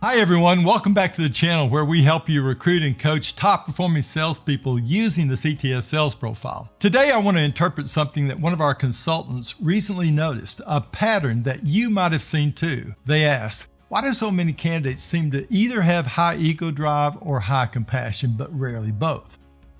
Hi everyone, welcome back to the channel where we help you recruit and coach top performing salespeople using the CTS Sales Profile. Today I want to interpret something that one of our consultants recently noticed, a pattern that you might have seen too. They asked, why do so many candidates seem to either have high ego drive or high compassion, but rarely both?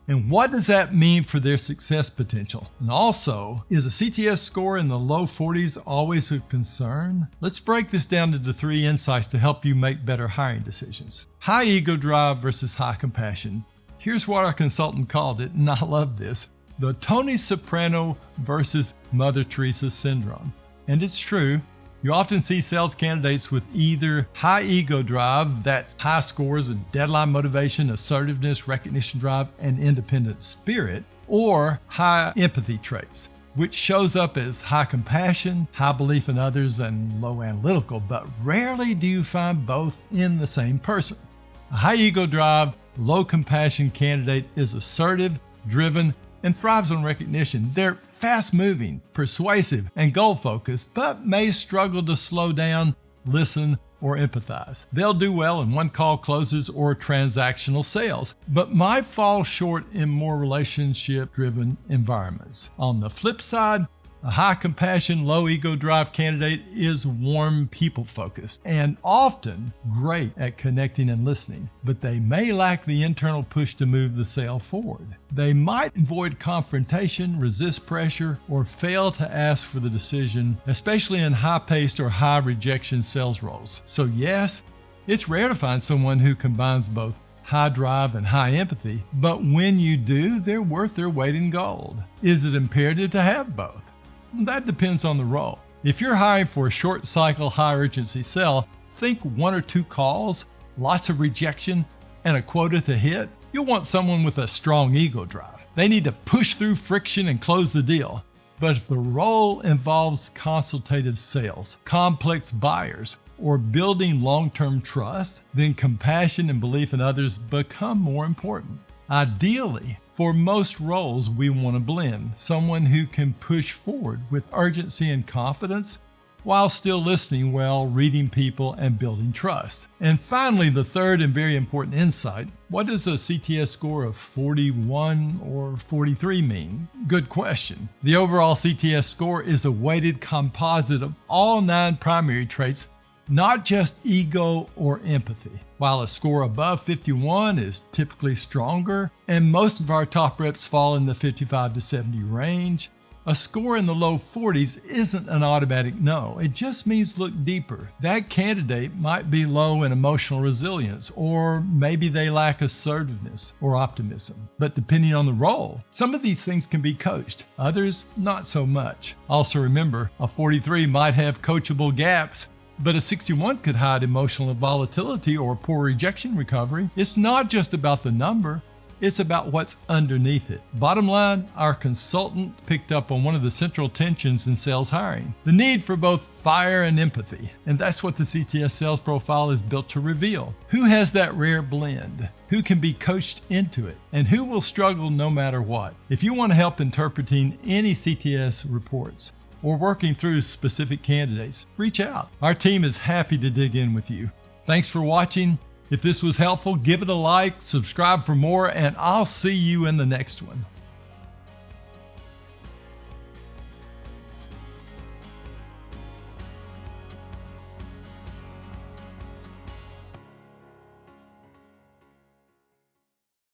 And what does that mean for their success potential? And also, is a CTS score in the low 40s always a concern? Let's break this down into 3 insights to help you make better hiring decisions. High ego drive versus high compassion. Here's what our consultant called it, and I love this: the Tony Soprano versus Mother Teresa syndrome. And it's true. You often see sales candidates with either high ego drive, that's high scores and deadline motivation, assertiveness, recognition drive, and independent spirit, or high empathy traits, which shows up as high compassion, high belief in others, and low analytical, but rarely do you find both in the same person. A high ego drive, low compassion candidate is assertive, driven, and thrives on recognition. They're fast-moving, persuasive, and goal-focused, but may struggle to slow down, listen, or empathize. They'll do well in one-call closes or transactional sales, but might fall short in more relationship-driven environments. On the flip side, a high compassion, low ego drive candidate is warm, people-focused, and often great at connecting and listening, but they may lack the internal push to move the sale forward. They might avoid confrontation, resist pressure, or fail to ask for the decision, especially in high-paced or high-rejection sales roles. So yes, it's rare to find someone who combines both high drive and high empathy, but when you do, they're worth their weight in gold. Is it imperative to have both? That depends on the role. If you're hiring for a short cycle, high urgency sell, think 1 or 2 calls, lots of rejection, and a quota to hit. You'll want someone with a strong ego drive. They need to push through friction and close the deal. But if the role involves consultative sales, complex buyers, or building long-term trust, then compassion and belief in others become more important. Ideally, for most roles, we want to blend someone who can push forward with urgency and confidence while still listening well, reading people, and building trust. And finally, the third and very important insight: what does a CTS score of 41 or 43 mean? Good question. The overall CTS score is a weighted composite of all 9 primary traits, not just ego or empathy. While a score above 51 is typically stronger, and most of our top reps fall in the 55 to 70 range, a score in the low 40s isn't an automatic no. It just means look deeper. That candidate might be low in emotional resilience, or maybe they lack assertiveness or optimism. But depending on the role, some of these things can be coached, others not so much. Also remember, a 43 might have coachable gaps, but a 61 could hide emotional volatility or poor rejection recovery. It's not just about the number, it's about what's underneath it. Bottom line, our consultant picked up on one of the central tensions in sales hiring: the need for both fire and empathy. And that's what the CTS Sales Profile is built to reveal. Who has that rare blend? Who can be coached into it? And who will struggle no matter what? If you want help interpreting any CTS reports, or working through specific candidates, reach out. Our team is happy to dig in with you. Thanks for watching. If this was helpful, give it a like, subscribe for more, and I'll see you in the next one.